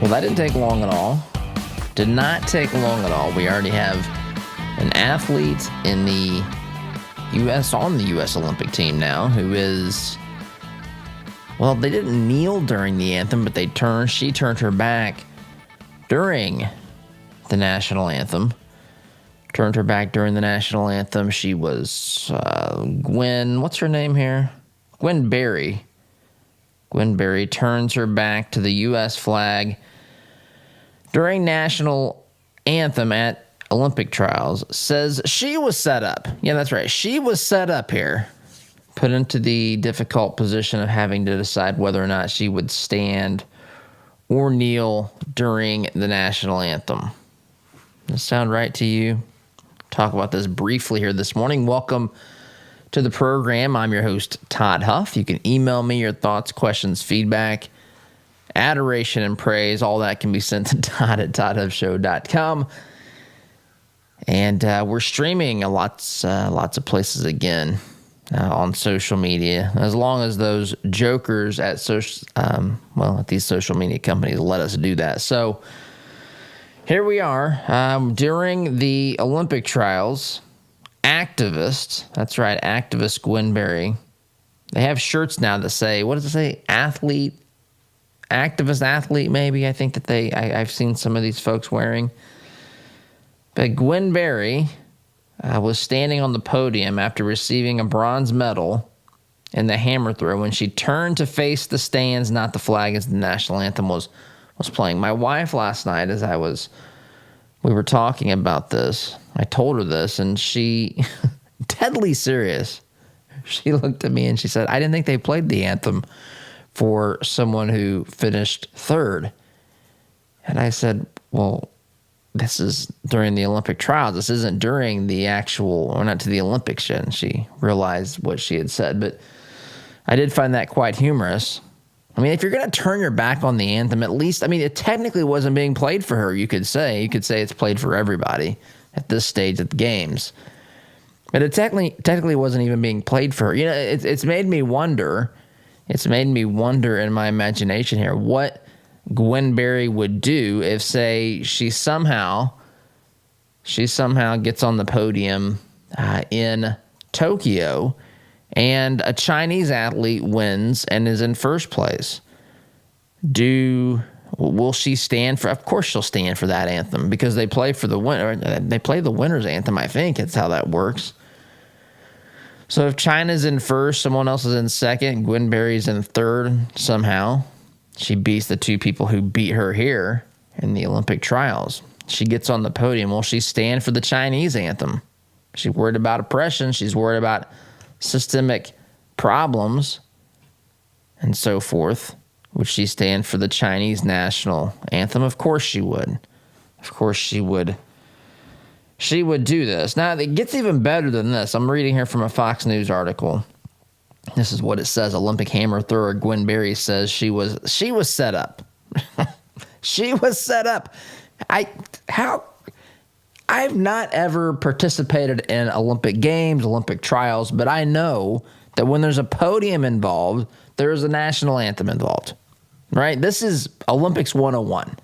Well, that didn't take long at all. Did not take long at all. We already have an athlete in the U.S. on the U.S. Olympic team now who is, well, they didn't kneel during the anthem, but she turned her back during the national anthem. Turned her back during the national anthem. She was what's her name here? Gwen Berry. Gwen Berry turns her back to the U.S. flag during national anthem at Olympic trials. Says she was set up. Yeah, that's right. She was set up here. Put into the difficult position of having to decide whether or not she would stand or kneel during the national anthem. Does that sound right to you? Talk about this briefly here this morning. Welcome to the program. I'm your host, Todd Huff. You can email me your thoughts, questions, feedback, adoration, and praise. All that can be sent to Todd at ToddHuffShow.com. And we're streaming lots of places again on social media, as long as those jokers at at these social media companies let us do that. So here we are during the Olympic trials. Activist Gwen Berry. They have shirts now that say, what does it say? Activist athlete, maybe. I think that I've seen some of these folks wearing. But Gwen Berry was standing on the podium after receiving a bronze medal in the hammer throw when she turned to face the stands, not the flag, as the national anthem was playing. My wife last night, we were talking about this, I told her this, and she, deadly serious, she looked at me and she said, I didn't think they played the anthem for someone who finished third. And I said, well, this is during the Olympic trials. This isn't during the actual, or not to the Olympics yet. And she realized what she had said, but I did find that quite humorous. I mean, if you're going to turn your back on the anthem, at least, it technically wasn't being played for her, you could say. You could say it's played for everybody at this stage of the games. But it technically wasn't even being played for her. You know, it's made me wonder. It's made me wonder in my imagination here what Gwen Berry would do if, say, she somehow gets on the podium in Tokyo and a Chinese athlete wins and is in first place. Will she stand for? Of course she'll stand for that anthem because they play for the winner. They play the winner's anthem, I think. It's how that works. So if China's in first, someone else is in second, Gwen Berry's in third somehow. She beats the two people who beat her here in the Olympic trials. She gets on the podium. Will she stand for the Chinese anthem? She's worried about oppression. She's worried about systemic problems and so forth. Would she stand for the Chinese national anthem? Of course she would. Of course she would. She would do this. Now, it gets even better than this. I'm reading here from a Fox News article. This is what it says. Olympic hammer thrower Gwen Berry says she was set up. She was set up. I've not ever participated in Olympic games, Olympic trials, but I know that when there's a podium involved, there's a national anthem involved, right? This is Olympics 101.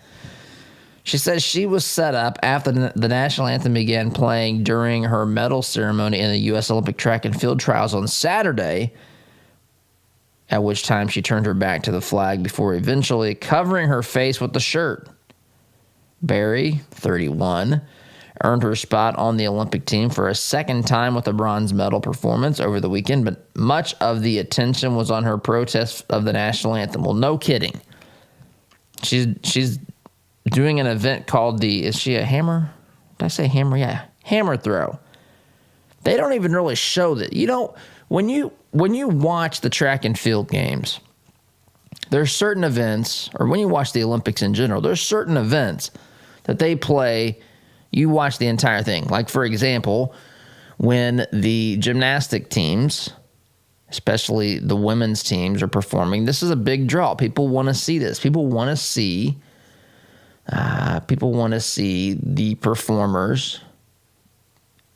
She says she was set up after the national anthem began playing during her medal ceremony in the U.S. Olympic track and field trials on Saturday, at which time she turned her back to the flag before eventually covering her face with the shirt. Berry, 31, earned her spot on the Olympic team for a second time with a bronze medal performance over the weekend, but much of the attention was on her protest of the national anthem. Well, no kidding. She's doing an event called is she a hammer? Did I say hammer? Yeah, hammer throw. They don't even really show that. You know, when you watch the track and field games, there's certain events, or when you watch the Olympics in general, there's certain events that they play. You watch the entire thing. Like, for example, when the gymnastic teams, especially the women's teams, are performing, this is a big draw. People want to see this. People want to see the performers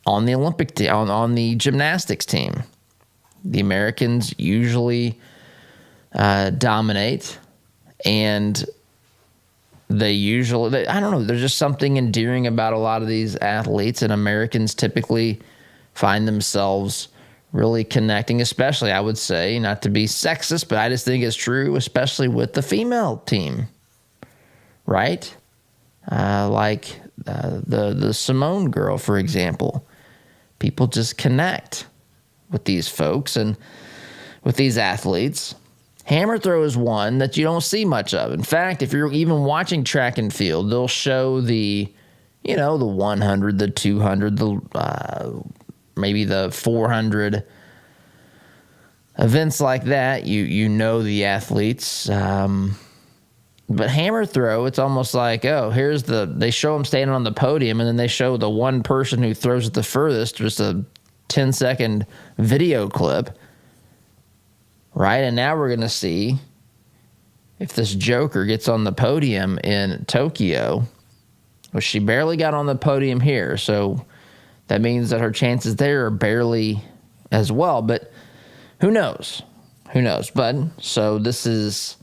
on the Olympic team, on the gymnastics team. The Americans usually dominate, and I don't know, there's just something endearing about a lot of these athletes, and Americans typically find themselves really connecting, especially, I would say, not to be sexist, but I just think it's true, especially with the female team, right? Like the Simone girl, for example. People just connect with these folks and with these athletes. Hammer throw is one that you don't see much of. In fact, if you're even watching track and field, they'll show the 100, the 200, maybe the 400 events like that. You know the athletes. But hammer throw, it's almost like, they show them standing on the podium, and then they show the one person who throws it the furthest, just a 10-second video clip. Right, and now we're going to see if this joker gets on the podium in Tokyo. Well, she barely got on the podium here, so that means that her chances there are barely as well. But who knows? Who knows? But so this is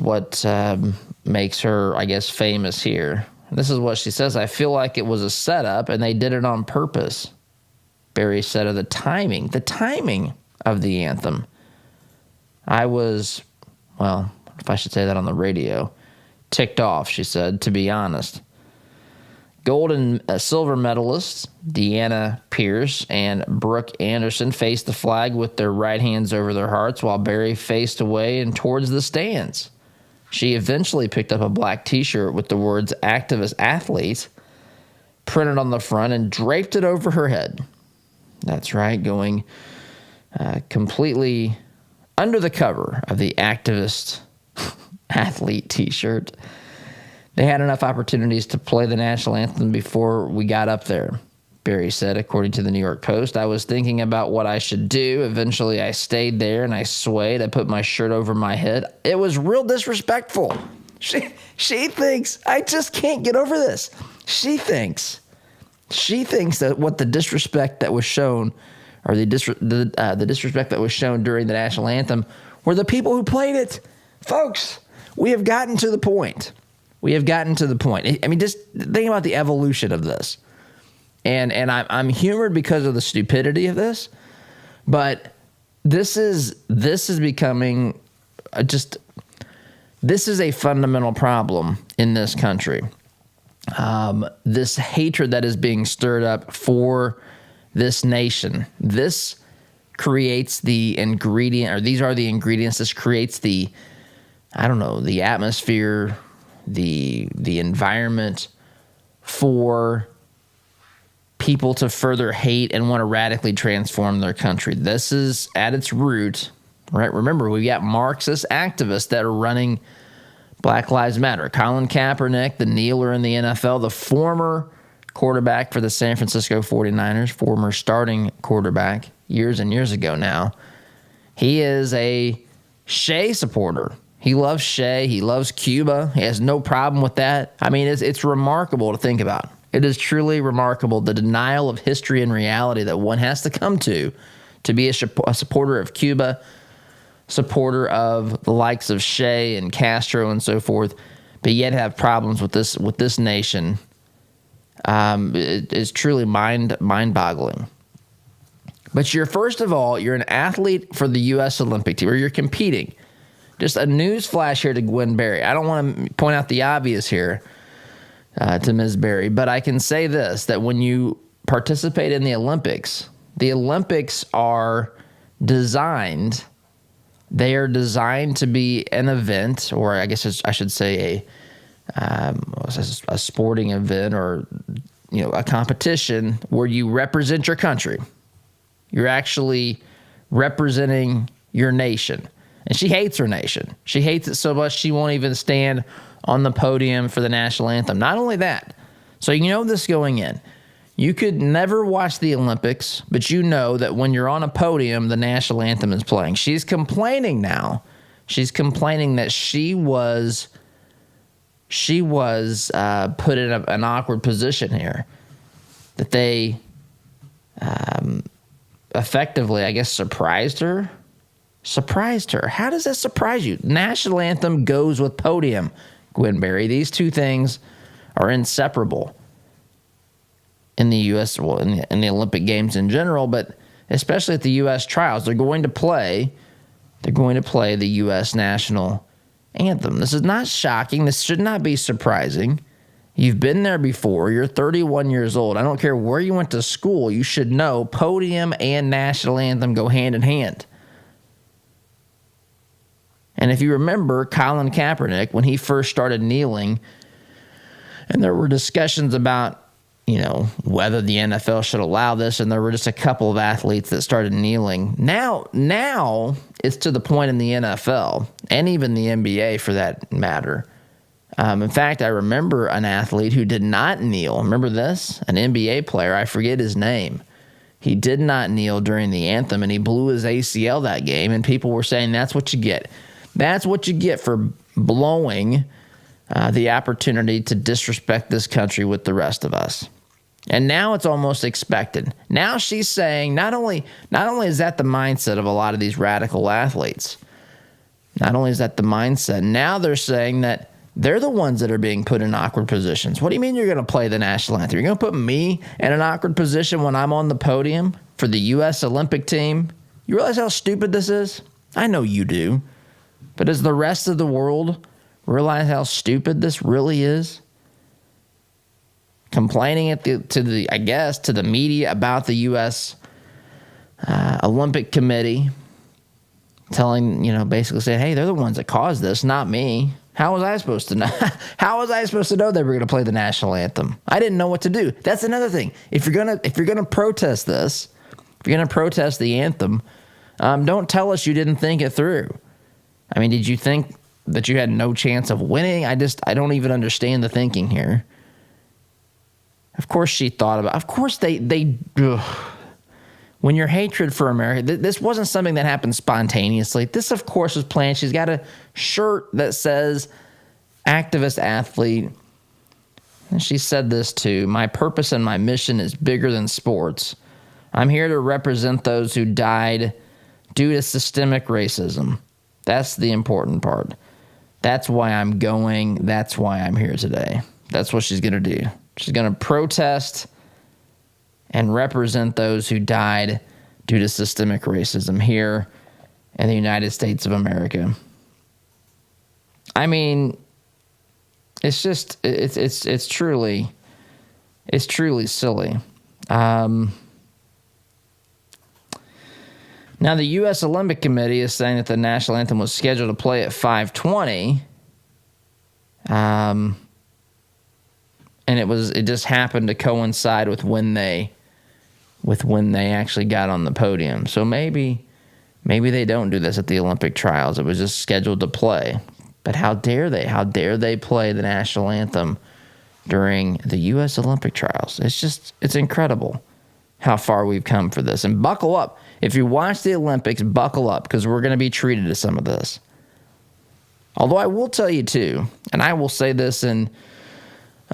what makes her, I guess, famous here. This is what she says. I feel like it was a setup, and they did it on purpose. Barry said of the timing of the anthem. I was, well, if I should say that on the radio, ticked off, she said, to be honest. Gold and silver medalists Deanna Pierce and Brooke Anderson faced the flag with their right hands over their hearts, while Barry faced away and towards the stands. She eventually picked up a black T-shirt with the words "Activist Athlete" printed on the front and draped it over her head. That's right, going completely under the cover of the Activist Athlete T-shirt. They had enough opportunities to play the national anthem before we got up there, Barry said, according to the New York Post. I was thinking about what I should do. Eventually, I stayed there and I swayed. I put my shirt over my head. It was real disrespectful. She thinks, I just can't get over this. She thinks that what the disrespect that was shown, or the disrespect that was shown during the national anthem, were the people who played it. Folks, we have gotten to the point. I mean, just think about the evolution of this. And I'm humored because of the stupidity of this, but this is becoming this is a fundamental problem in this country. This hatred that is being stirred up for this nation. This creates the ingredient, or these are the ingredients. This creates the atmosphere, the environment for people to further hate and want to radically transform their country. This is at its root, right? Remember, we've got Marxist activists that are running Black Lives Matter. Colin Kaepernick, the kneeler in the NFL, the former quarterback for the San Francisco 49ers, former starting quarterback years and years ago now. He is a Shea supporter. He loves Shea. He loves Cuba. He has no problem with that. I mean, it's remarkable to think about. It is truly remarkable, the denial of history and reality that one has to come to be a supporter of Cuba, supporter of the likes of Shea and Castro and so forth, but yet have problems with this nation. It is truly mind-boggling. But first of all, you're an athlete for the U.S. Olympic team, or you're competing. Just a news flash here to Gwen Berry. I don't want to point out the obvious here to Ms. Berry, but I can say this, that when you participate in the Olympics are designed to be an event, or I guess I should say a sporting event, or a competition where you represent your country. You're actually representing your nation. And she hates her nation. She hates it so much she won't even stand on the podium for the national anthem. Not only that, so you know this going in. You could never watch the Olympics, but you know that when you're on a podium, the national anthem is playing. She's complaining now. She's complaining that she was put in an awkward position here. That they effectively, I guess, surprised her. How does that surprise you? National anthem goes with podium. Gwen Berry. These two things are inseparable in the U.S., well, in the Olympic Games in general, but especially at the U.S. trials. They're going to play the U.S. national anthem. This is not shocking. This should not be surprising. You've been there before. You're 31 years old. I don't care where you went to school. You should know podium and national anthem go hand in hand. And if you remember Colin Kaepernick, when he first started kneeling, and there were discussions about, whether the NFL should allow this, and there were just a couple of athletes that started kneeling. Now it's to the point in the NFL, and even the NBA for that matter. In fact, I remember an athlete who did not kneel. Remember this? An NBA player, I forget his name. He did not kneel during the anthem, and he blew his ACL that game, and people were saying that's what you get. That's what you get for blowing the opportunity to disrespect this country with the rest of us. And now it's almost expected. Now she's saying not only is that the mindset of a lot of these radical athletes, not only is that the mindset, now they're saying that they're the ones that are being put in awkward positions. What do you mean you're going to play the national anthem? You're going to put me in an awkward position when I'm on the podium for the U.S. Olympic team? You realize how stupid this is? I know you do. But does the rest of the world realize how stupid this really is? Complaining to the media about the U.S. Olympic Committee, basically saying, hey, they're the ones that caused this, not me. How was I supposed to know? How was I supposed to know they were going to play the national anthem? I didn't know what to do. That's another thing. If you're gonna protest this, if you're gonna protest the anthem, don't tell us you didn't think it through. I mean, did you think that you had no chance of winning? I don't even understand the thinking here. Of course she thought about. Of course they. When your hatred for America, this wasn't something that happened spontaneously. This, of course, was planned. She's got a shirt that says "activist athlete," and she said this too. My purpose and my mission is bigger than sports. I'm here to represent those who died due to systemic racism. That's the important part. That's why I'm going. That's why I'm here today. That's what she's going to do. She's going to protest and represent those who died due to systemic racism here in the United States of America. I mean, it's just, it's truly silly. Now, the U.S. Olympic Committee is saying that the national anthem was scheduled to play at 5:20. And it just happened to coincide with when they actually got on the podium. So maybe they don't do this at the Olympic trials. It was just scheduled to play. But how dare they? How dare they play the national anthem during the U.S. Olympic trials? It's incredible how far we've come for this. And buckle up. If you watch the Olympics, buckle up, because we're going to be treated to some of this. Although I will tell you too, and I will say this, and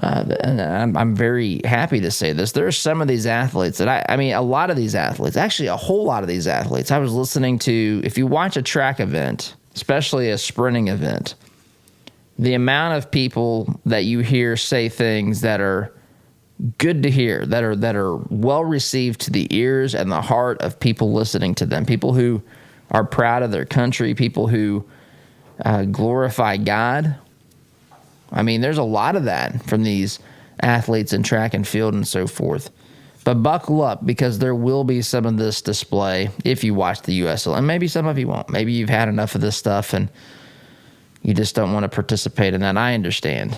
I'm very happy to say this. There are some of these athletes that a lot of these athletes, actually a whole lot of these athletes, I was listening to, if you watch a track event, especially a sprinting event, the amount of people that you hear say things that are good to hear, that are well received to the ears and the heart of people listening to them, people who are proud of their country, people who glorify God. I mean, there's a lot of that from these athletes in track and field and so forth. But buckle up, because there will be some of this display if you watch the USL. And maybe some of you won't. Maybe you've had enough of this stuff and you just don't want to participate in that. I understand.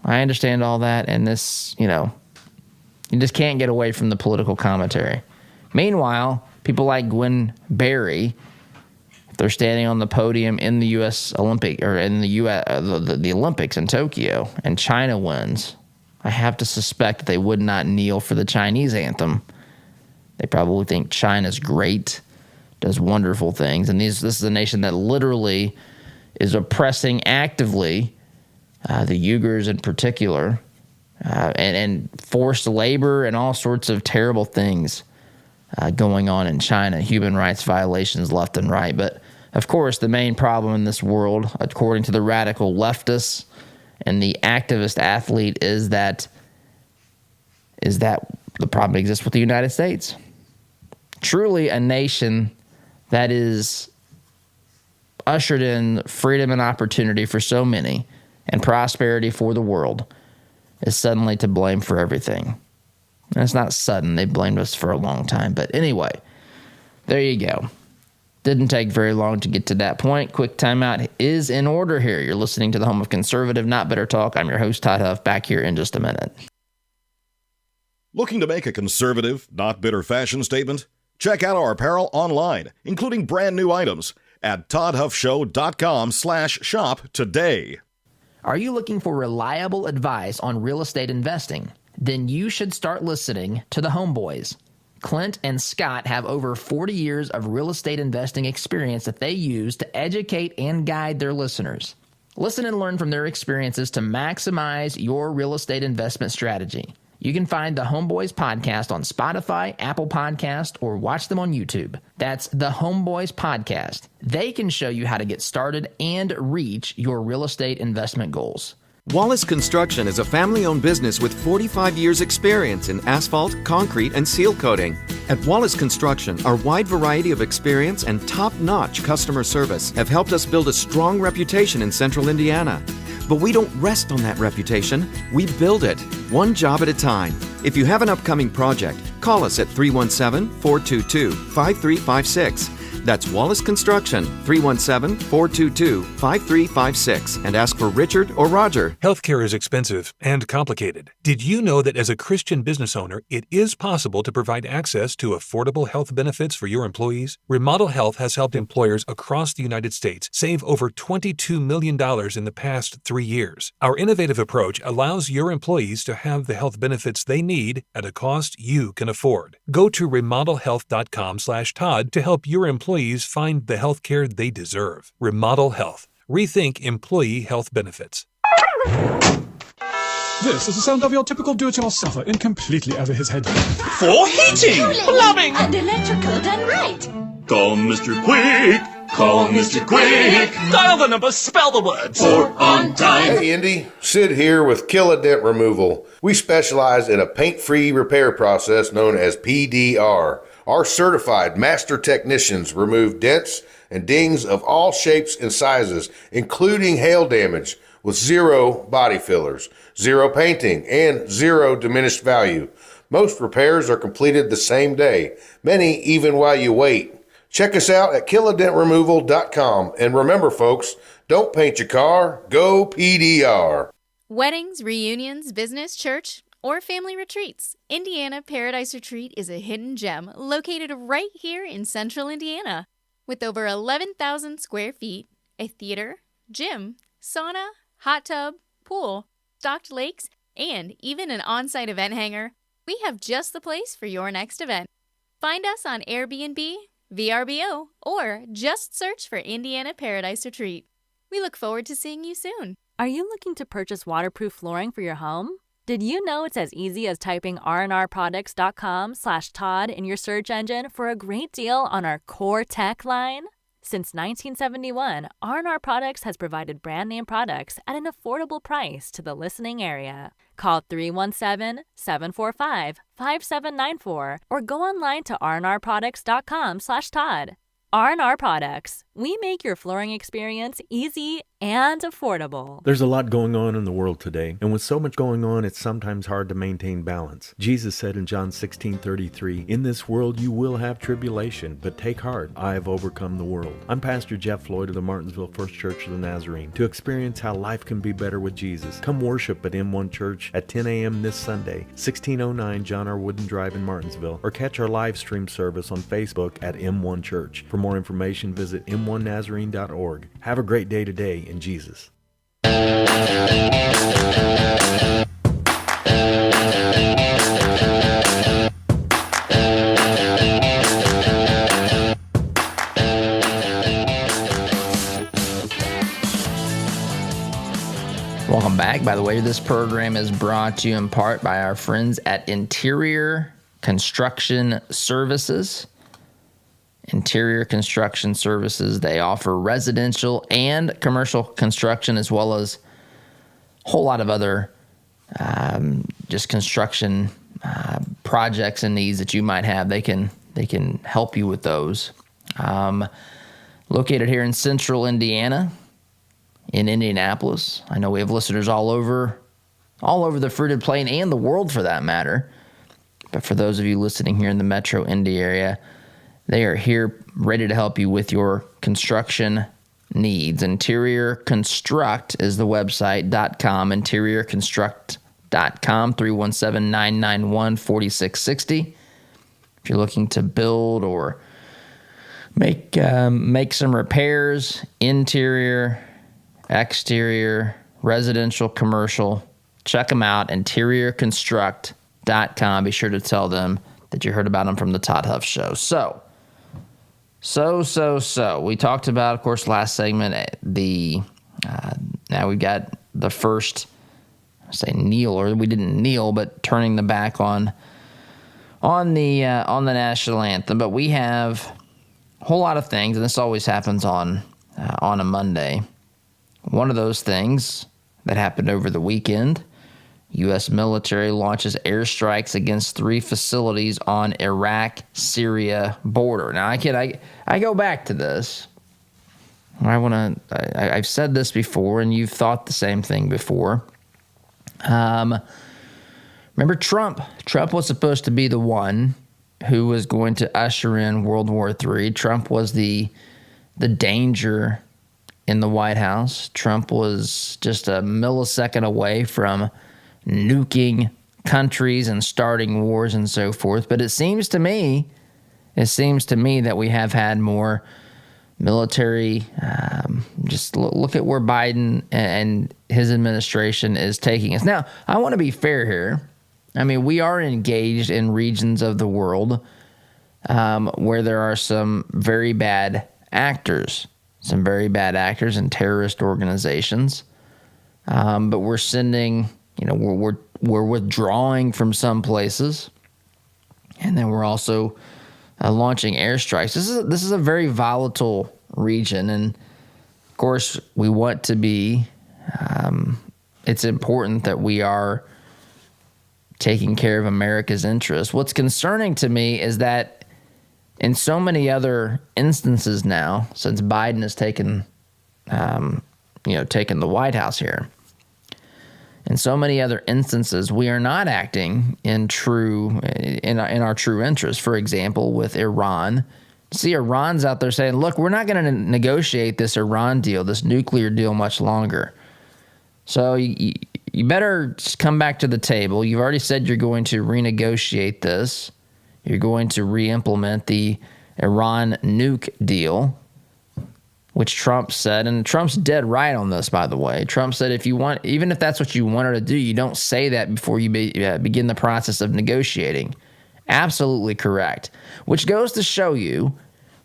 I understand all that. And this, you just can't get away from the political commentary. Meanwhile, people like Gwen Berry, if they're standing on the podium in the U.S. Olympic, or in the U.S. The Olympics in Tokyo, and China wins, I have to suspect that they would not kneel for the Chinese anthem. They probably think China's great, does wonderful things, and this is a nation that literally is oppressing actively the Uyghurs in particular, and forced labor and all sorts of terrible things going on in China, human rights violations left and right. But of course, the main problem in this world, according to the radical leftists and the activist athlete is that the problem exists with the United States. Truly a nation that is ushered in freedom and opportunity for so many and prosperity for the world is suddenly to blame for everything. And it's not sudden. They blamed us for a long time. But anyway, there you go. Didn't take very long to get to that point. Quick timeout is in order here. You're listening to the home of conservative, not bitter talk. I'm your host, Todd Huff, back here in just a minute. Looking to make a conservative, not bitter fashion statement? Check out our apparel online, including brand new items at toddhuffshow.com/shop today. Are you looking for reliable advice on real estate investing? Then you should start listening to the Homeboys. Clint and Scott have over 40 years of real estate investing experience that they use to educate and guide their listeners. Listen and learn from their experiences to maximize your real estate investment strategy. You can find the Homeboys podcast on Spotify, Apple Podcast, or watch them on YouTube. That's the Homeboys podcast. They can show you how to get started and reach your real estate investment goals. Wallace Construction is a family-owned business with 45 years' experience in asphalt, concrete, and seal coating. At Wallace Construction, our wide variety of experience and top-notch customer service have helped us build a strong reputation in Central Indiana. But we don't rest on that reputation. We build it, one job at a time. If you have an upcoming project, call us at 317-422-5356. That's Wallace Construction, 317-422-5356, and ask for Richard or Roger. Healthcare is expensive and complicated. Did you know that as a Christian business owner, it is possible to provide access to affordable health benefits for your employees? Remodel Health has helped employers across the United States save over $22 million in the past 3 years. Our innovative approach allows your employees to have the health benefits they need at a cost you can afford. Go to remodelhealth.com/Todd to help your employees find the health care they deserve. Remodel Health. Rethink employee health benefits. This is the sound of your typical do-it-yourselfer in completely over his head. For heating, plumbing, and electrical done right. Call Mr. Quick. Call Mr. Quick. Dial the number, spell the words. For on time. Hey, Indy. Sid here with Kill-A-Dent Removal. We specialize in a paint-free repair process known as PDR. Our certified master technicians remove dents and dings of all shapes and sizes, including hail damage, with zero body fillers, zero painting, and zero diminished value. Most repairs are completed the same day, many even while you wait. Check us out at killadentremoval.com. And remember, folks, don't paint your car, go PDR. Weddings, reunions, business, church, or family retreats, Indiana Paradise Retreat is a hidden gem located right here in central Indiana. With over 11,000 square feet, a theater, gym, sauna, hot tub, pool, stocked lakes, and even an on-site event hangar, we have just the place for your next event. Find us on Airbnb, VRBO, or just search for Indiana Paradise Retreat. We look forward to seeing you soon. Are you looking to purchase waterproof flooring for your home? Did you know it's as easy as typing rnrproducts.com/Todd in your search engine for a great deal on our core tech line? Since 1971, R&R Products has provided brand name products at an affordable price to the listening area. Call 317-745-5794 or go online to rnrproducts.com/Todd. R&R Products. We make your flooring experience easy and affordable. There's a lot going on in the world today, and with so much going on, it's sometimes hard to maintain balance. Jesus said in John 16:33, "In this world you will have tribulation, but take heart, I have overcome the world." I'm Pastor Jeff Floyd of the Martinsville First Church of the Nazarene. To experience how life can be better with Jesus, come worship at M1 Church at 10 a.m. this Sunday, 1609 John R. Wooden Drive in Martinsville, or catch our live stream service on Facebook at M1 Church. For more information, visit m1nazarene.org. Have a great day today in Jesus. Welcome back. By the way, this program is brought to you in part by our friends at Interior Construction Services. Interior Construction Services. They offer residential and commercial construction as well as whole lot of other just construction projects and needs that you might have. They can help you with those. Located here in central Indiana, in Indianapolis. I know we have listeners all over the Fruited Plain and the world for that matter. But for those of you listening here in the Metro Indy area, they are here ready to help you with your construction needs. Interior Construct is the website.com. InteriorConstruct.com, 317-991-4660. If you're looking to build or make some repairs, interior, exterior, residential, commercial, check them out, InteriorConstruct.com. Be sure to tell them that you heard about them from the Todd Huff Show. So, we talked about, of course, last segment, now we've got the first, we didn't kneel, but turning the back on the national anthem. But we have a whole lot of things, and this always happens on a Monday. One of those things that happened over the weekend, U.S. military launches airstrikes against 3 facilities on Iraq-Syria border. Now, I go back to this. I've said this before, and you've thought the same thing before. Remember Trump? Trump was supposed to be the one who was going to usher in World War III. Trump was the danger in the White House. Trump was just a millisecond away from nuking countries and starting wars and so forth. But it seems to me that we have had more military. Just look at where Biden and his administration is taking us. Now, I want to be fair here. I mean, we are engaged in regions of the world where there are some very bad actors and terrorist organizations. But we're sending, we're withdrawing from some places, and then we're also launching airstrikes. This is a very volatile region, and of course, we want to be. It's important that we are taking care of America's interests. What's concerning to me is that in so many other instances now, since Biden has taken the White House here, in so many other instances, we are not acting in our true interest. For example, with Iran. See, Iran's out there saying, look, we're not going to negotiate this Iran deal, this nuclear deal much longer. So you better just come back to the table. You've already said you're going to renegotiate this. You're going to re-implement the Iran nuke deal, which Trump said, and Trump's dead right on this, by the way. Trump said even if that's what you wanted to do, you don't say that before you begin the process of negotiating. Absolutely correct. Which goes to show you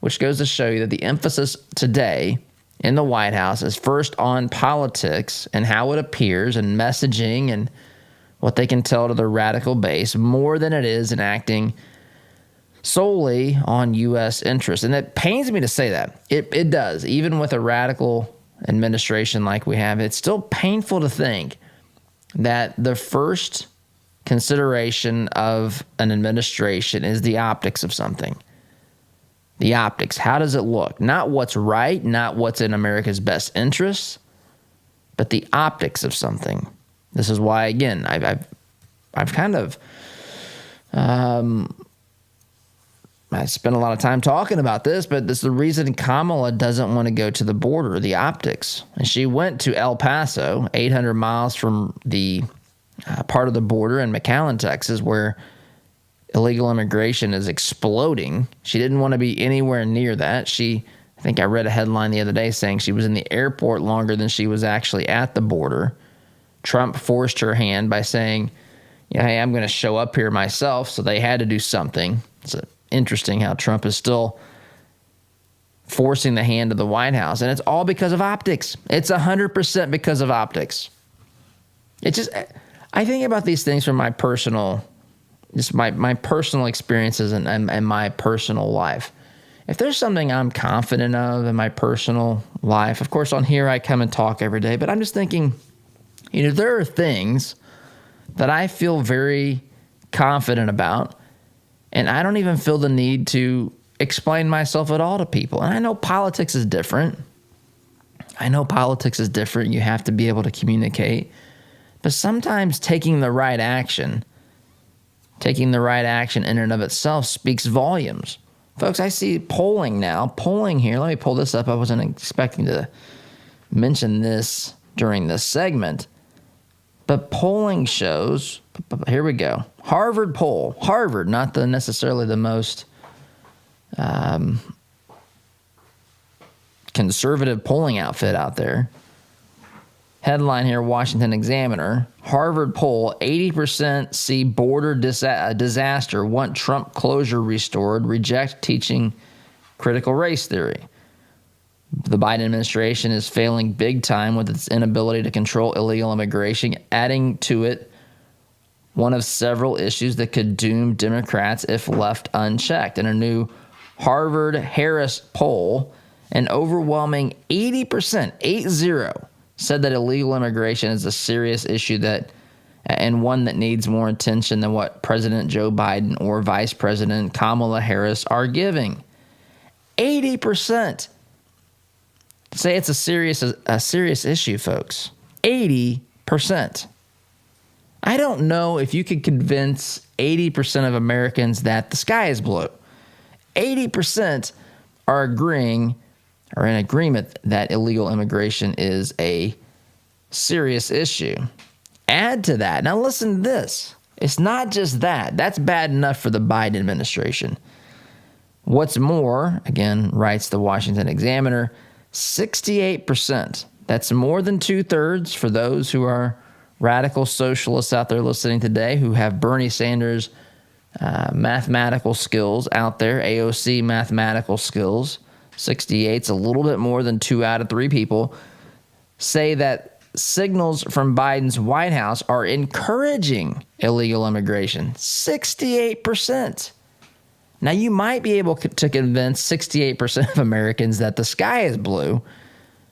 that the emphasis today in the White House is first on politics and how it appears and messaging and what they can tell to their radical base more than it is in acting solely on U.S. interests. And it pains me to say that. It does. Even with a radical administration like we have, it's still painful to think that the first consideration of an administration is the optics of something. The optics. How does it look? Not what's right, not what's in America's best interests, but the optics of something. This is why, again, I've kind of I spent a lot of time talking about this, but this is the reason Kamala doesn't want to go to the border, the optics. And she went to El Paso, 800 miles from the part of the border in McAllen, Texas, where illegal immigration is exploding. She didn't want to be anywhere near that. I think I read a headline the other day saying she was in the airport longer than she was actually at the border. Trump forced her hand by saying, hey, I'm going to show up here myself, so they had to do something. It's interesting how Trump is still forcing the hand of the White House, and it's all because of optics. It's 100% because of optics. It's just, I think about these things from my personal experiences and my personal life. If there's something I'm confident of in my personal life, of course on here I come and talk every day, but I'm just thinking There are things that I feel very confident about, and I don't even feel the need to explain myself at all to people. And I know politics is different. You have to be able to communicate. But sometimes taking the right action in and of itself speaks volumes. Folks, I see polling now. Polling here. Let me pull this up. I wasn't expecting to mention this during this segment. But polling shows, here we go. Harvard poll. Harvard, not necessarily the most conservative polling outfit out there. Headline here, Washington Examiner. Harvard poll, 80% see border disaster, want Trump closure restored, reject teaching critical race theory. The Biden administration is failing big time with its inability to control illegal immigration, adding to it one of several issues that could doom Democrats if left unchecked. In a new Harvard-Harris poll, an overwhelming 80%, 80, said that illegal immigration is a serious issue and one that needs more attention than what President Joe Biden or Vice President Kamala Harris are giving. 80% say it's a serious issue, folks. 80%. I don't know if you could convince 80% of Americans that the sky is blue. 80% are in agreement that illegal immigration is a serious issue. Add to that. Now listen to this. It's not just that. That's bad enough for the Biden administration. What's more, again, writes the Washington Examiner, 68%. That's more than 2/3 for those who are radical socialists out there listening today who have Bernie Sanders mathematical skills out there, AOC mathematical skills. 68's a little bit more than 2 out of 3 people say that signals from Biden's White House are encouraging illegal immigration. 68%. Now, you might be able to convince 68% of Americans that the sky is blue,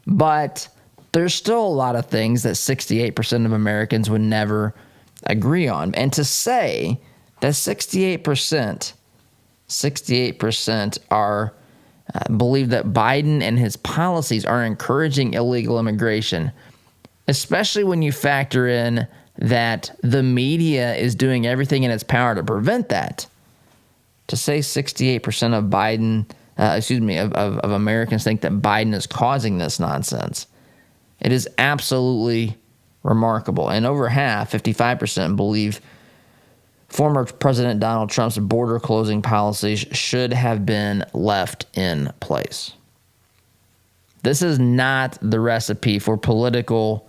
but there's still a lot of things that 68% of Americans would never agree on. And to say that 68% are believe that Biden and his policies are encouraging illegal immigration, especially when you factor in that the media is doing everything in its power to prevent that. To say 68% of of Americans think that Biden is causing this nonsense, it is absolutely remarkable. And over half, 55%, believe former President Donald Trump's border closing policies should have been left in place. This is not the recipe for political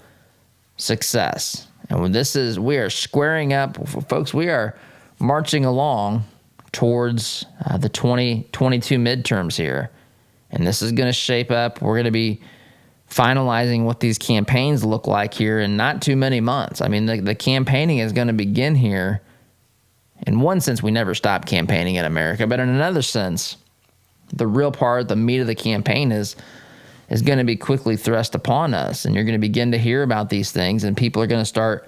success. And we are squaring up, folks, we are marching along towards the 2022 midterms here. And this is going to shape up. We're going to be finalizing what these campaigns look like here in not too many months. I mean, the campaigning is going to begin here. In one sense, we never stop campaigning in America, but in another sense, the real part, the meat of the campaign is going to be quickly thrust upon us, and you're going to begin to hear about these things, and people are going to start,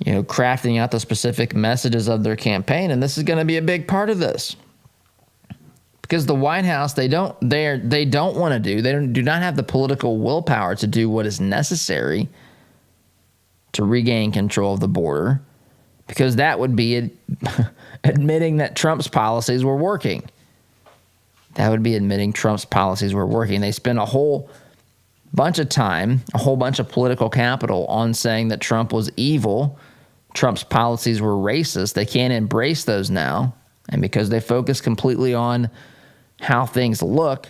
crafting out the specific messages of their campaign, and this is going to be a big part of this. Because the White House, they don't want to do not have the political willpower to do what is necessary to regain control of the border, because that would be admitting that Trump's policies were working. That would be admitting Trump's policies were working. They spent a whole bunch of time, a whole bunch of political capital on saying that Trump was evil. Trump's policies were racist. They can't embrace those now. And because they focus completely on how things look,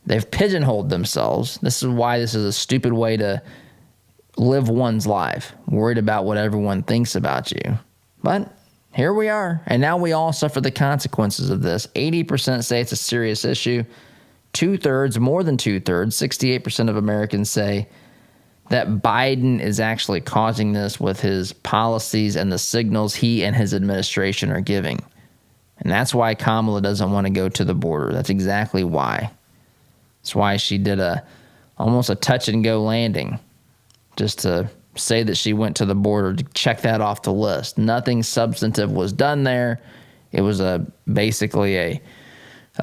they've pigeonholed themselves. This is why this is a stupid way to live one's life, worried about what everyone thinks about you. But here we are, and now we all suffer the consequences of this. 80% say it's a serious issue. 2/3, more than 2/3, 68% of Americans say that Biden is actually causing this with his policies and the signals he and his administration are giving. And that's why Kamala doesn't want to go to the border. That's exactly why. That's why she did almost a touch-and-go landing, just to say that she went to the border to check that off the list. Nothing substantive was done there. It was basically a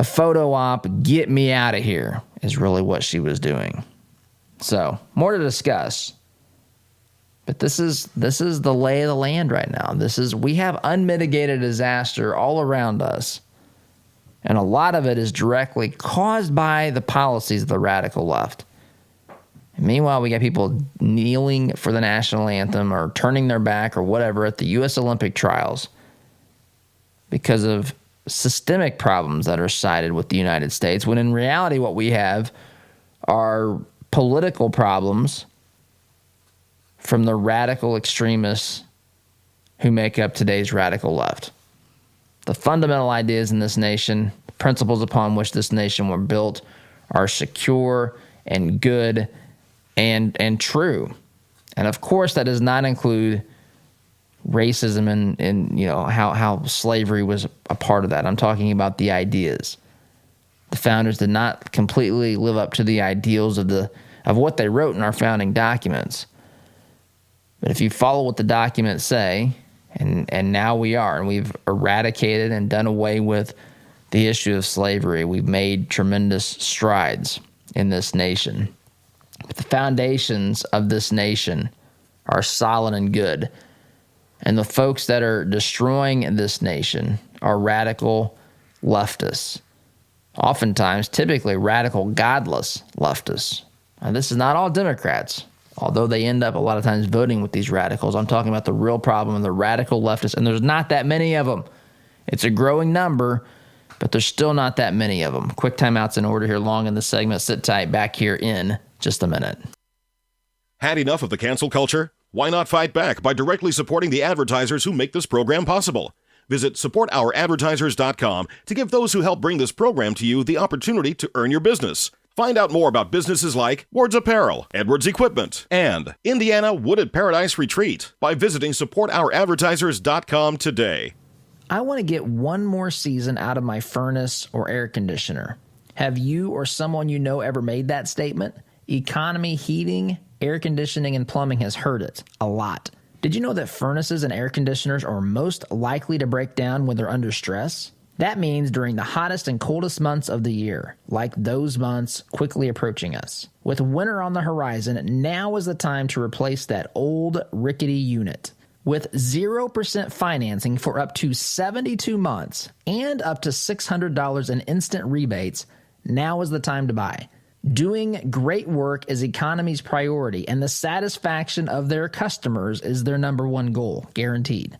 photo op. Get me out of here is really what she was doing. So more to discuss. But this is the lay of the land right now. We have unmitigated disaster all around us. And a lot of it is directly caused by the policies of the radical left. And meanwhile, we got people kneeling for the national anthem or turning their back or whatever at the U.S. Olympic trials because of systemic problems that are cited with the United States, when in reality what we have are political problems from the radical extremists who make up today's radical left. The fundamental ideas in this nation, principles upon which this nation were built, are secure and good and true. And of course, that does not include racism and how slavery was a part of that. I'm talking about the ideas. The founders did not completely live up to the ideals of what they wrote in our founding documents. But if you follow what the documents say, and now we are, and we've eradicated and done away with the issue of slavery. We've made tremendous strides in this nation. But the foundations of this nation are solid and good. And the folks that are destroying this nation are radical leftists. Oftentimes, typically radical, godless leftists. Now, this is not all Democrats, although they end up a lot of times voting with these radicals. I'm talking about the real problem of the radical leftists, and there's not that many of them. It's a growing number, but there's still not that many of them. Quick timeouts in order here, long in the segment. Sit tight, back here in just a minute. Had enough of the cancel culture? Why not fight back by directly supporting the advertisers who make this program possible? Visit supportouradvertisers.com to give those who help bring this program to you the opportunity to earn your business. Find out more about businesses like Ward's Apparel, Edwards Equipment, and Indiana Wooded Paradise Retreat by visiting supportouradvertisers.com today. I want to get one more season out of my furnace or air conditioner. Have you or someone you know ever made that statement? Economy heating, air conditioning, and plumbing has heard it a lot. Did you know that furnaces and air conditioners are most likely to break down when they're under stress? That means during the hottest and coldest months of the year, like those months quickly approaching us. With winter on the horizon, now is the time to replace that old rickety unit. With 0% financing for up to 72 months and up to $600 in instant rebates, now is the time to buy. Doing great work is Economy's priority, and the satisfaction of their customers is their number one goal, guaranteed.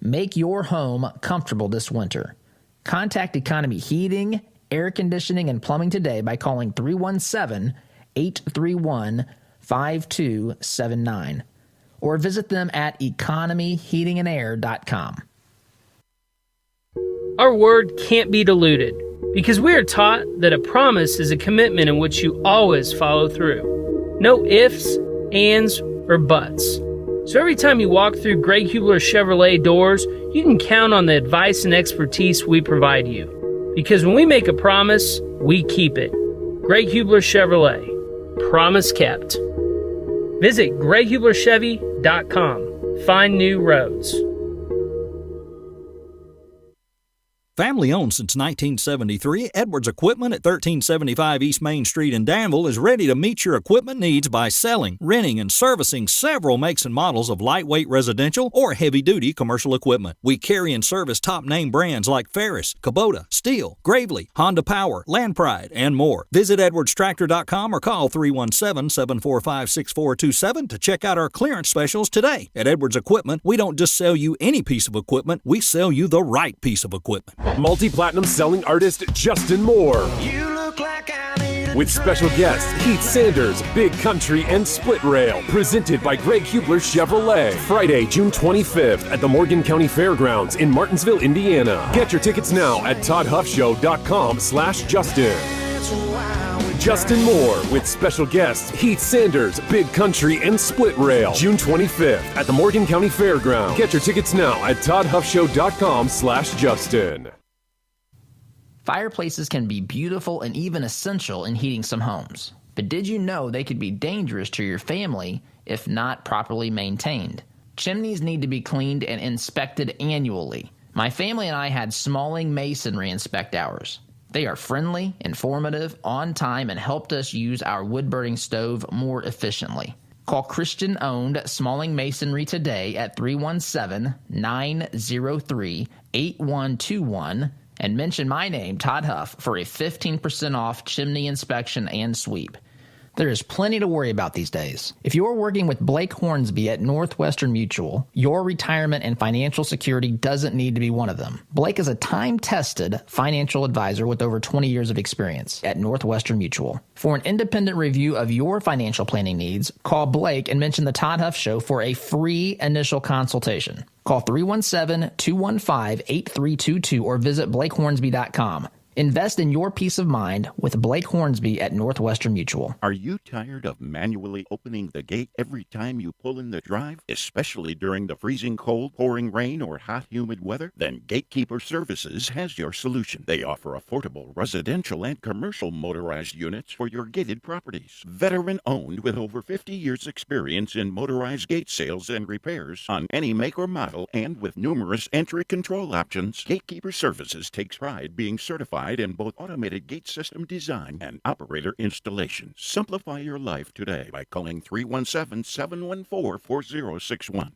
Make your home comfortable this winter. Contact Economy Heating, Air Conditioning, and Plumbing today by calling 317-831-5279 or visit them at economyheatingandair.com. Our word can't be diluted because we are taught that a promise is a commitment in which you always follow through. No ifs, ands, or buts. So every time you walk through Greg Hubler Chevrolet doors, you can count on the advice and expertise we provide you. Because when we make a promise, we keep it. Greg Hubler Chevrolet. Promise kept. Visit GregHublerChevy.com. Find new roads. Family owned since 1973, Edwards Equipment at 1375 East Main Street in Danville is ready to meet your equipment needs by selling, renting, and servicing several makes and models of lightweight residential or heavy-duty commercial equipment. We carry and service top-name brands like Ferris, Kubota, Steel, Gravely, Honda Power, Land Pride, and more. Visit edwardstractor.com or call 317-745-6427 to check out our clearance specials today. At Edwards Equipment, we don't just sell you any piece of equipment, we sell you the right piece of equipment. Multi-platinum selling artist Justin Moore. With special guests Heath Sanders, Big Country, and Split Rail. Presented by Greg Hubler Chevrolet. Friday, June 25th at the Morgan County Fairgrounds in Martinsville, Indiana. Get your tickets now at toddhuffshow.com/Justin. Justin Moore with special guests Heath Sanders, Big Country, and Split Rail. June 25th at the Morgan County Fairgrounds. Get your tickets now at toddhuffshow.com/Justin. Fireplaces can be beautiful and even essential in heating some homes. But did you know they could be dangerous to your family if not properly maintained. Chimneys need to be cleaned and inspected annually. My family and I had Smalling Masonry inspect ours. They are friendly, informative, on time, and helped us use our wood-burning stove more efficiently. Call Christian-owned Smalling Masonry today at 317-903-8121 and mention my name, Todd Huff, for a 15% off chimney inspection and sweep. There is plenty to worry about these days. If you're working with Blake Hornsby at Northwestern Mutual, your retirement and financial security doesn't need to be one of them. Blake is a time-tested financial advisor with over 20 years of experience at Northwestern Mutual. For an independent review of your financial planning needs, call Blake and mention the Todd Huff Show for a free initial consultation. Call 317-215-8322 or visit blakehornsby.com. Invest in your peace of mind with Blake Hornsby at Northwestern Mutual. Are you tired of manually opening the gate every time you pull in the drive, especially during the freezing cold, pouring rain, or hot, humid weather? Then Gatekeeper Services has your solution. They offer affordable residential and commercial motorized units for your gated properties. Veteran-owned with over 50 years' experience in motorized gate sales and repairs on any make or model, and with numerous entry control options, Gatekeeper Services takes pride being certified in both automated gate system design and operator installation. Simplify your life today by calling 317-714-4061.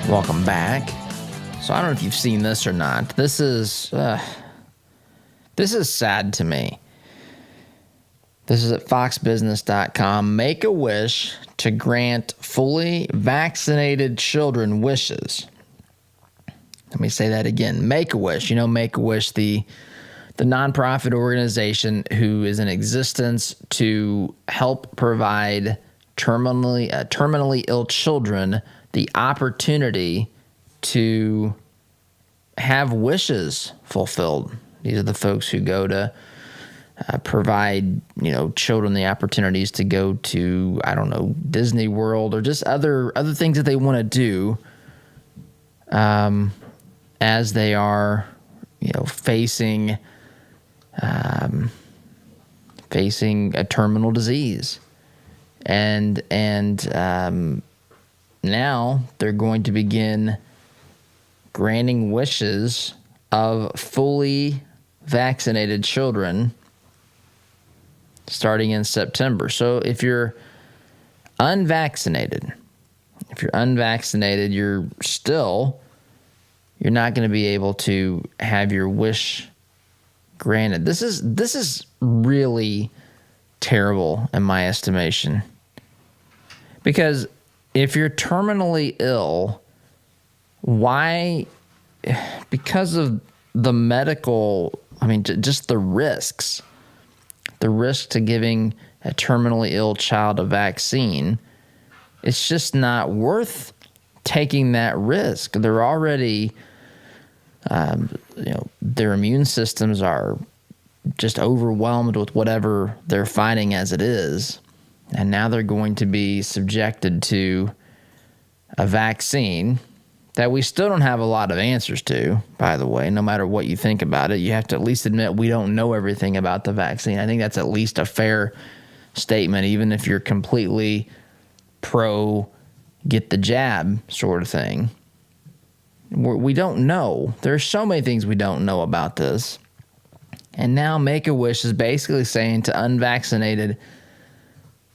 Welcome back. So I don't know if you've seen this or not. This is sad to me. This is at foxbusiness.com. Make-A-Wish to grant fully vaccinated children wishes. Let me say that again. Make-A-Wish. You know Make-A-Wish, the nonprofit organization who is in existence to help provide terminally ill children the opportunity to have wishes fulfilled. These are the folks who go to provide, children the opportunities to go to, Disney World or just other things that they want to do as they are, facing a terminal disease. And now they're going to begin granting wishes of fully vaccinated children starting in September. So if you're unvaccinated, you're not going to be able to have your wish granted. This is really terrible in my estimation. Because if you're terminally ill, why? Because of the medical, just the risks. The risk to giving a terminally ill child a vaccine, it's just not worth taking that risk. They're already, their immune systems are just overwhelmed with whatever they're fighting as it is. And now they're going to be subjected to a vaccine that we still don't have a lot of answers to, by the way. No matter what you think about it, you have to at least admit we don't know everything about the vaccine. I think that's at least a fair statement, even if you're completely pro get the jab sort of thing. We don't know. There's so many things we don't know about this. And now Make-A-Wish is basically saying to unvaccinated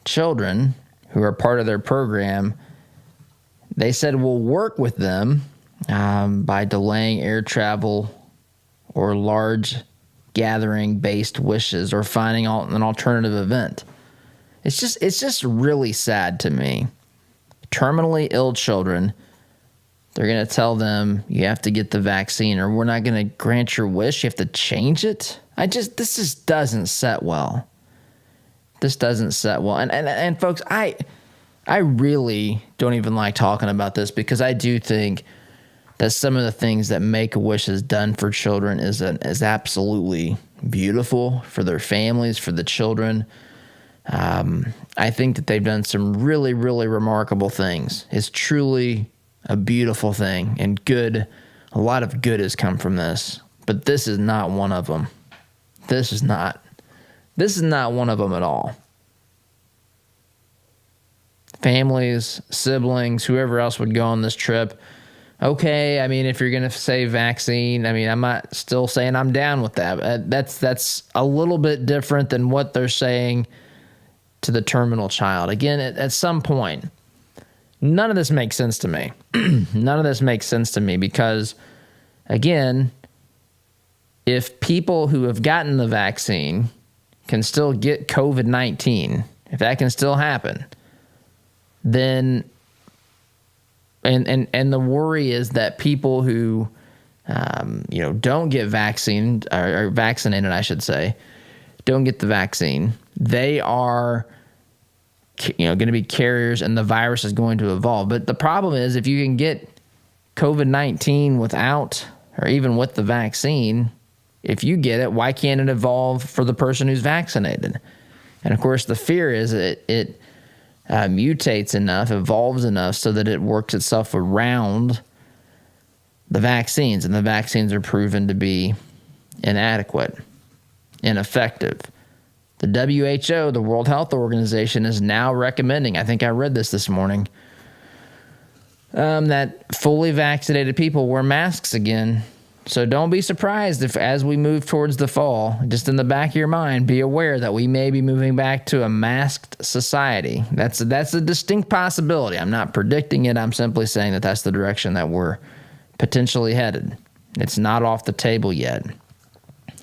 children who are part of their program, they said we'll work with them by delaying air travel or large gathering-based wishes or finding an alternative event. It's just really sad to me. Terminally ill children, they're going to tell them you have to get the vaccine or we're not going to grant your wish. You have to change it. This just doesn't set well. This doesn't set well. And folks, I really don't even like talking about this because I do think that some of the things that Make-A-Wish has done for children is absolutely beautiful for their families, for the children. I think that they've done some really, really remarkable things. It's truly a beautiful thing, and good. A lot of good has come from this, but this is not one of them. This is not one of them at all. Families, siblings, whoever else would go on this trip. Okay, I mean, if you're going to say vaccine, I mean, I'm not still saying I'm down with that. That's a little bit different than what they're saying to the terminal child. Again, at some point, none of this makes sense to me. None of this makes sense to me because, again, if people who have gotten the vaccine can still get COVID-19, if that can still happen, then and the worry is that people who don't get vaccinated, or vaccinated, I should say, don't get the vaccine, they are going to be carriers, and the virus is going to evolve. But the problem is, if you can get COVID-19 without or even with the vaccine, if you get it, why can't it evolve for the person who's vaccinated? And of course, the fear is it mutates enough, evolves enough so that it works itself around the vaccines, and the vaccines are proven to be inadequate, ineffective. The WHO, the World Health Organization, is now recommending, I think I read this morning, that fully vaccinated people wear masks again. So don't be surprised if, as we move towards the fall, just in the back of your mind, be aware that we may be moving back to a masked society. That's a distinct possibility. I'm not predicting it. I'm simply saying that that's the direction that we're potentially headed. It's not off the table yet.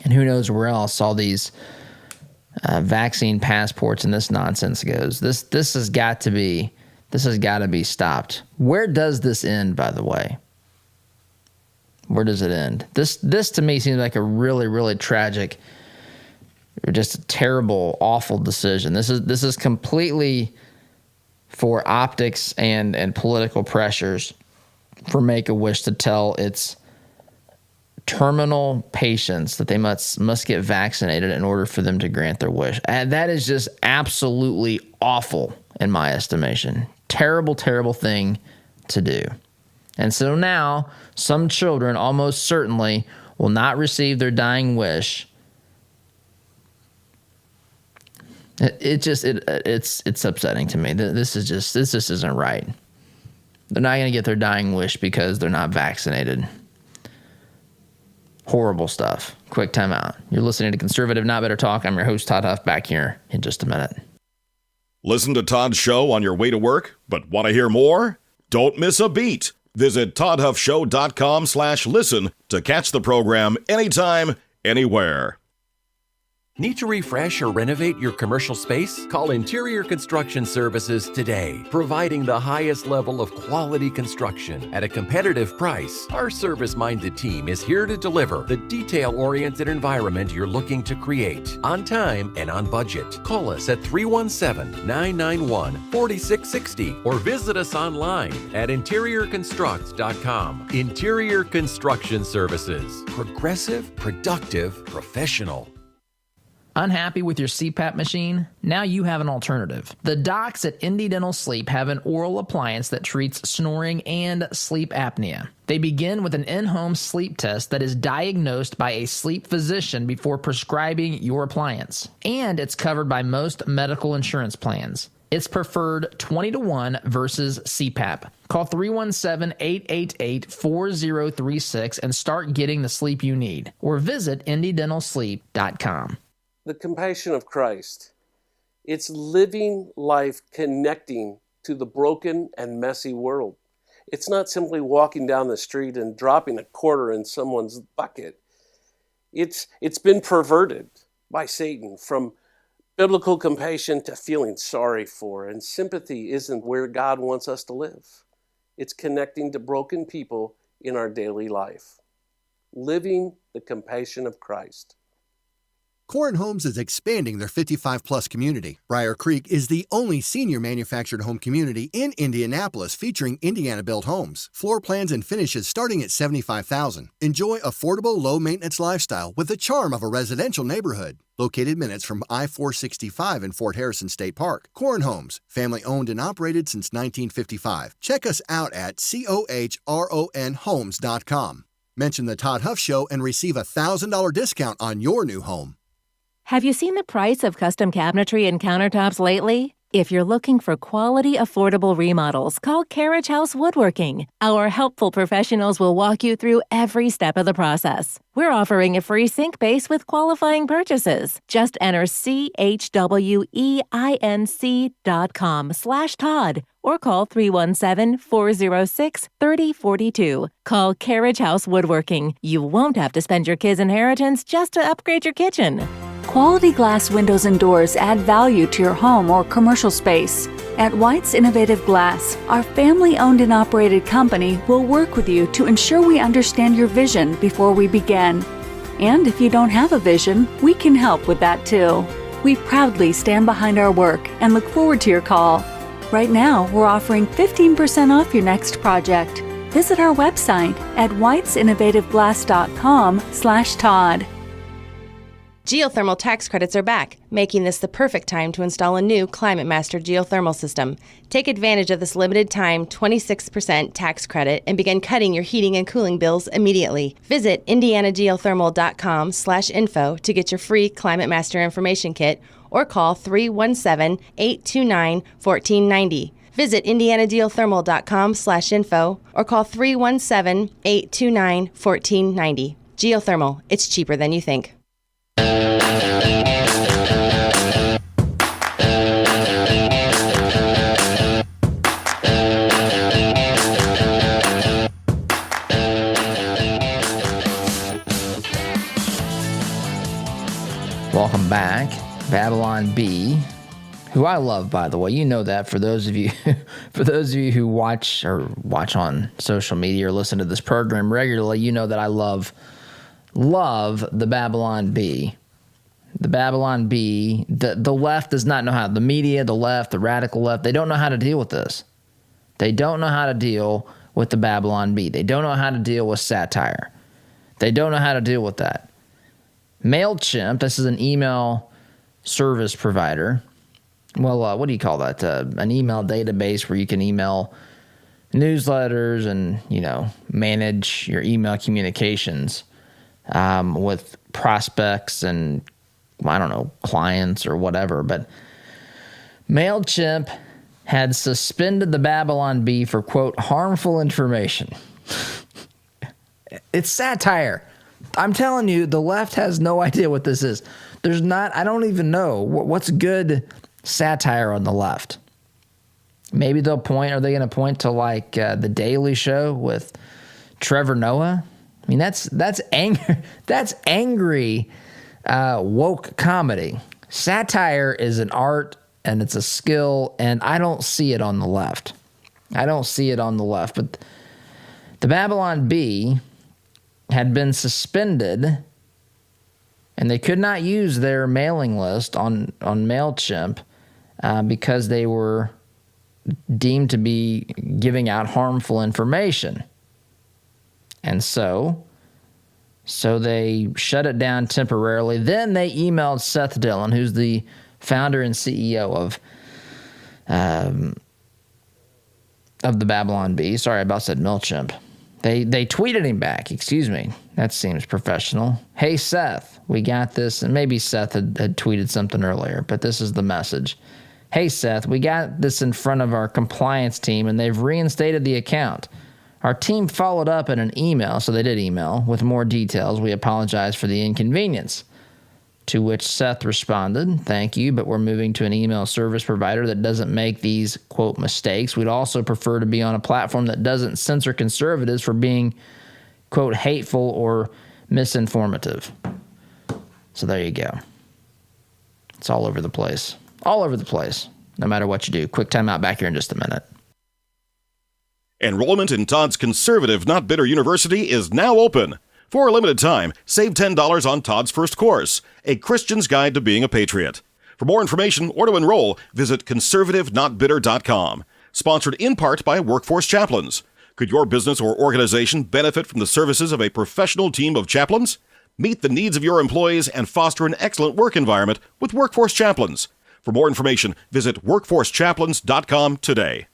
And who knows where else all these vaccine passports and this nonsense goes. This has got to be stopped. Where does this end, by the way? Where does it end? This to me seems like a really, really tragic, or just a terrible, awful decision. This is completely for optics and political pressures for Make-A-Wish to tell its terminal patients that they must get vaccinated in order for them to grant their wish. And that is just absolutely awful in my estimation. Terrible, terrible thing to do. And so now some children almost certainly will not receive their dying wish. It's upsetting to me. This just isn't right. They're not going to get their dying wish because they're not vaccinated. Horrible stuff. Quick time out. You're listening to Conservative Not Better Talk. I'm your host, Todd Huff, back here in just a minute. Listen to Todd's show on your way to work, but want to hear more? Don't miss a beat. Visit toddhuffshow.com/listen to catch the program anytime, anywhere. Need to refresh or renovate your commercial space? Call Interior Construction Services today, providing the highest level of quality construction at a competitive price. Our service-minded team is here to deliver the detail-oriented environment you're looking to create, on time and on budget. Call us at 317-991-4660 or visit us online at interiorconstruct.com. Interior Construction Services. Progressive, productive, professional. Unhappy with your CPAP machine? Now you have an alternative. The docs at Indy Dental Sleep have an oral appliance that treats snoring and sleep apnea. They begin with an in-home sleep test that is diagnosed by a sleep physician before prescribing your appliance. And it's covered by most medical insurance plans. It's preferred 20-1 versus CPAP. Call 317-888-4036 and start getting the sleep you need. Or visit indydentalsleep.com. The compassion of Christ. It's living life connecting to the broken and messy world. It's not simply walking down the street and dropping a quarter in someone's bucket. It's been perverted by Satan from biblical compassion to feeling sorry for, and sympathy isn't where God wants us to live. It's connecting to broken people in our daily life. Living the compassion of Christ. Corin Homes is expanding their 55-plus community. Briar Creek is the only senior manufactured home community in Indianapolis featuring Indiana-built homes. Floor plans and finishes starting at $75,000. Enjoy affordable, low-maintenance lifestyle with the charm of a residential neighborhood. Located minutes from I-465 in Fort Harrison State Park. Corin Homes, family-owned and operated since 1955. Check us out at COHRONhomes.com. Mention the Todd Huff Show and receive a $1,000 discount on your new home. Have you seen the price of custom cabinetry and countertops lately? If you're looking for quality, affordable remodels, call Carriage House Woodworking. Our helpful professionals will walk you through every step of the process. We're offering a free sink base with qualifying purchases. Just enter CHWEINC.com/Todd or call 317-406-3042. Call Carriage House Woodworking. You won't have to spend your kids' inheritance just to upgrade your kitchen. Quality glass windows and doors add value to your home or commercial space. At White's Innovative Glass, our family-owned and operated company will work with you to ensure we understand your vision before we begin. And if you don't have a vision, we can help with that too. We proudly stand behind our work and look forward to your call. Right now, we're offering 15% off your next project. Visit our website at whitesinnovativeglass.com/Todd. Geothermal tax credits are back, making this the perfect time to install a new Climate Master geothermal system. Take advantage of this limited time 26% tax credit and begin cutting your heating and cooling bills immediately. Visit indianageothermal.com/info to get your free Climate Master information kit or call 317-829-1490. Visit indianageothermal.com/info or call 317-829-1490. Geothermal, it's cheaper than you think. Welcome back. Babylon Bee, who I love, by the way. You know that for those of you who watch on social media or listen to this program regularly, you know that I love the Babylon Bee. The Babylon Bee, the left does not know how, the media, the left, the radical left, they don't know how to deal with this. They don't know how to deal with the Babylon Bee. They don't know how to deal with satire. They don't know how to deal with that. MailChimp, this is an email service provider. Well, what do you call that? An email database where you can email newsletters and, manage your email communications with prospects and, clients or whatever. But MailChimp had suspended the Babylon Bee for, quote, harmful information. It's satire. I'm telling you, the left has no idea what this is. I don't even know what's good satire on the left. Maybe are they going to point to like The Daily Show with Trevor Noah? I mean, that's angry woke comedy. Satire is an art and it's a skill, and I don't see it on the left. But the Babylon Bee had been suspended, and they could not use their mailing list on MailChimp because they were deemed to be giving out harmful information. And so they shut it down temporarily. Then they emailed Seth Dillon, who's the founder and CEO of the Babylon Bee. Sorry, I about said MailChimp. They tweeted him back. Excuse me. That seems professional. Hey, Seth, we got this. And maybe Seth had tweeted something earlier, but this is the message. Hey, Seth, we got this in front of our compliance team, and they've reinstated the account. Our team followed up in an email, so they did email, with more details. We apologize for the inconvenience. To which Seth responded, thank you, but we're moving to an email service provider that doesn't make these, quote, mistakes. We'd also prefer to be on a platform that doesn't censor conservatives for being, quote, hateful or misinformative. So there you go. It's all over the place. All over the place, no matter what you do. Quick timeout back here in just a minute. Enrollment in Todd's conservative, not bitter university is now open. For a limited time, save $10 on Todd's First Course, A Christian's Guide to Being a Patriot. For more information or to enroll, visit conservativenotbitter.com. Sponsored in part by Workforce Chaplains. Could your business or organization benefit from the services of a professional team of chaplains? Meet the needs of your employees and foster an excellent work environment with Workforce Chaplains. For more information, visit workforcechaplains.com today.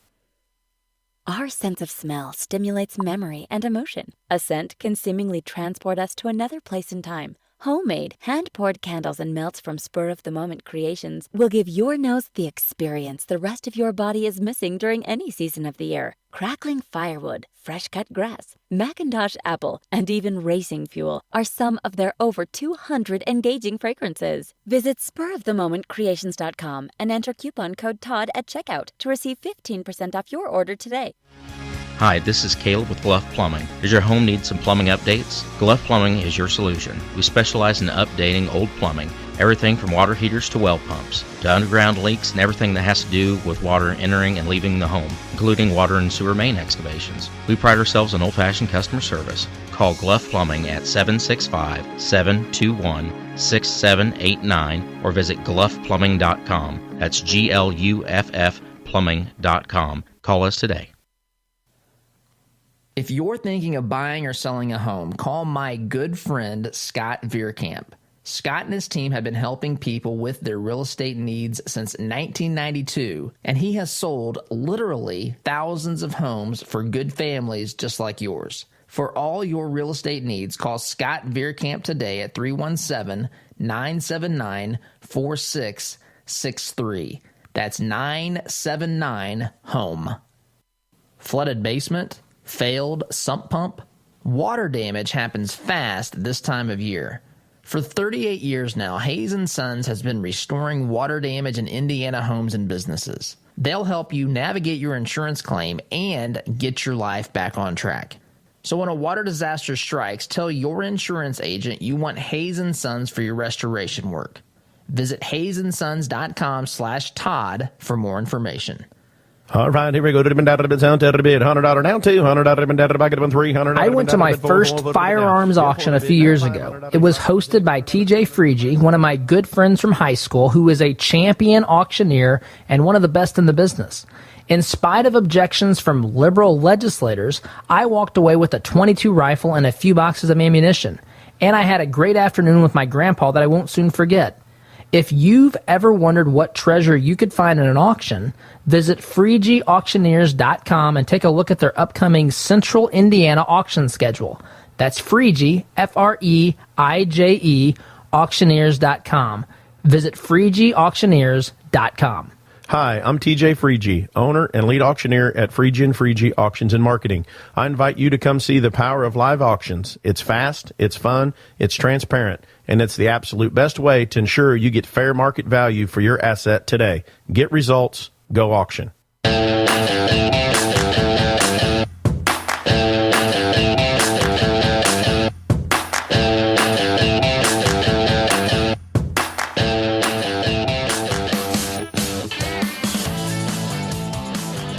Our sense of smell stimulates memory and emotion. A scent can seemingly transport us to another place in time. Homemade, hand-poured candles and melts from spur-of-the-moment creations will give your nose the experience the rest of your body is missing during any season of the year. Crackling firewood, fresh-cut grass, Macintosh apple, and even racing fuel are some of their over 200 engaging fragrances. Visit spurofthemomentcreations.com and enter coupon code TODD at checkout to receive 15% off your order today. Hi, this is Caleb with Gluff Plumbing. Does your home need some plumbing updates? Gluff Plumbing is your solution. We specialize in updating old plumbing, everything from water heaters to well pumps, to underground leaks and everything that has to do with water entering and leaving the home, including water and sewer main excavations. We pride ourselves on old-fashioned customer service. Call Gluff Plumbing at 765-721-6789 or visit gluffplumbing.com. That's GLUFF plumbing.com. Call us today. If you're thinking of buying or selling a home, call my good friend Scott Veerkamp. Scott and his team have been helping people with their real estate needs since 1992, and he has sold literally thousands of homes for good families just like yours. For all your real estate needs, call Scott Veerkamp today at 317-979-4663. That's 979-HOME. Flooded basement? Failed sump pump? Water damage happens fast this time of year. For 38 years now, Hayes & Sons has been restoring water damage in Indiana homes and businesses. They'll help you navigate your insurance claim and get your life back on track. So when a water disaster strikes, tell your insurance agent you want Hayes & Sons for your restoration work. Visit hayesandsons.com/Todd for more information. All right, here we go. $100 down, $200 back at $300. I went to my first firearms auction a few years ago. It was hosted by TJ Freege, one of my good friends from high school, who is a champion auctioneer and one of the best in the business. In spite of objections from liberal legislators, I walked away with a .22 rifle and a few boxes of ammunition. And I had a great afternoon with my grandpa that I won't soon forget. If you've ever wondered what treasure you could find in an auction, visit FreegeAuctioneers.com and take a look at their upcoming Central Indiana auction schedule. That's Freege, F-R-E-I-J-E, auctioneers.com. Visit FreegeAuctioneers.com. Hi, I'm TJ Freege, owner and lead auctioneer at Freege & Freege Auctions and Marketing. I invite you to come see the power of live auctions. It's fast, it's fun, it's transparent, and it's the absolute best way to ensure you get fair market value for your asset today. Get results, go auction.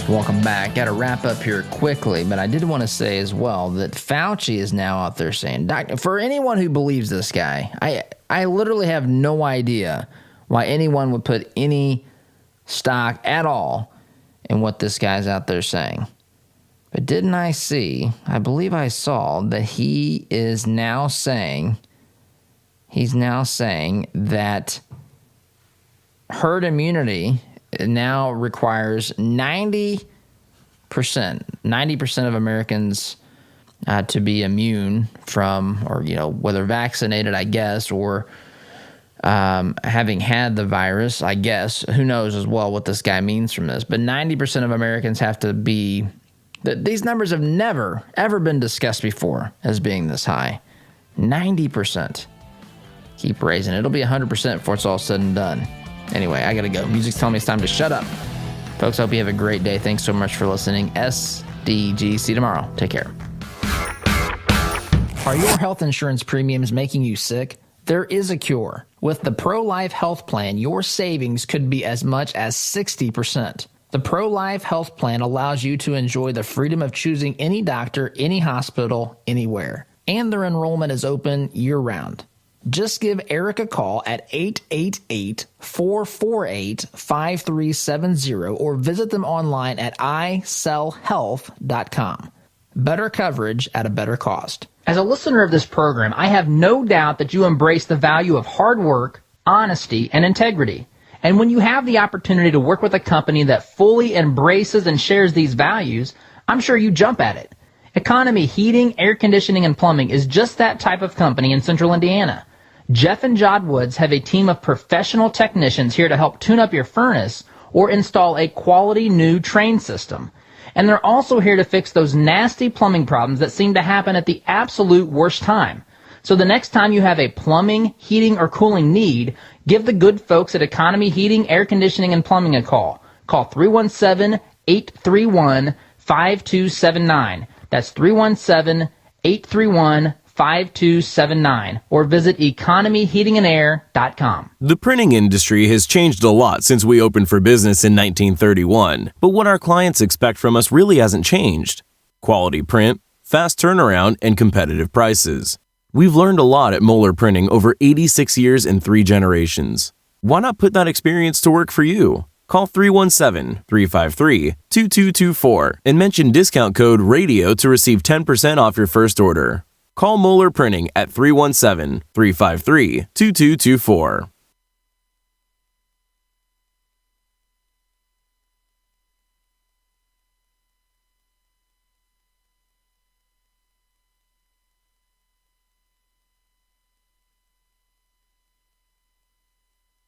Welcome back. Got to wrap up here quickly, but I did want to say as well that Fauci is now out there saying, for anyone who believes this guy, I literally have no idea why anyone would put any stock at all in what this guy's out there saying. But didn't I believe I saw that he is now saying, that herd immunity now requires 90% of Americans to be immune from, or, whether vaccinated, I guess, or having had the virus, I guess. Who knows as well what this guy means from this. But 90% of Americans have to be, these numbers have never, ever been discussed before as being this high. 90%. Keep raising. It'll be 100% before it's all said and done. Anyway, I gotta go. Music's telling me it's time to shut up. Folks, I hope you have a great day. Thanks so much for listening. SDG. See you tomorrow. Take care. Are your health insurance premiums making you sick? There is a cure. With the Pro-Life Health Plan, your savings could be as much as 60%. The Pro-Life Health Plan allows you to enjoy the freedom of choosing any doctor, any hospital, anywhere. and their enrollment is open year-round. Just give Eric a call at 888-448-5370 or visit them online at iCellHealth.com. Better coverage at a better cost. As a listener of this program, I have no doubt that you embrace the value of hard work, honesty, and integrity. And when you have the opportunity to work with a company that fully embraces and shares these values, I'm sure you jump at it. Economy Heating, Air Conditioning, and Plumbing is just that type of company in Central Indiana. Jeff and Jod Woods have a team of professional technicians here to help tune up your furnace or install a quality new train system. And they're also here to fix those nasty plumbing problems that seem to happen at the absolute worst time. So the next time you have a plumbing, heating, or cooling need, give the good folks at Economy Heating, Air Conditioning, and Plumbing a call. Call 317-831-5279. That's 317-831-5279. Or visit economyheatingandair.com. The printing industry has changed a lot since we opened for business in 1931, but what our clients expect from us really hasn't changed. Quality print, fast turnaround, and competitive prices. We've learned a lot at Moeller Printing over 86 years and 3 generations. Why not put that experience to work for you? Call 317-353-2224 and mention discount code RADIO to receive 10% off your first order. Call Moeller Printing at 317-353-2224.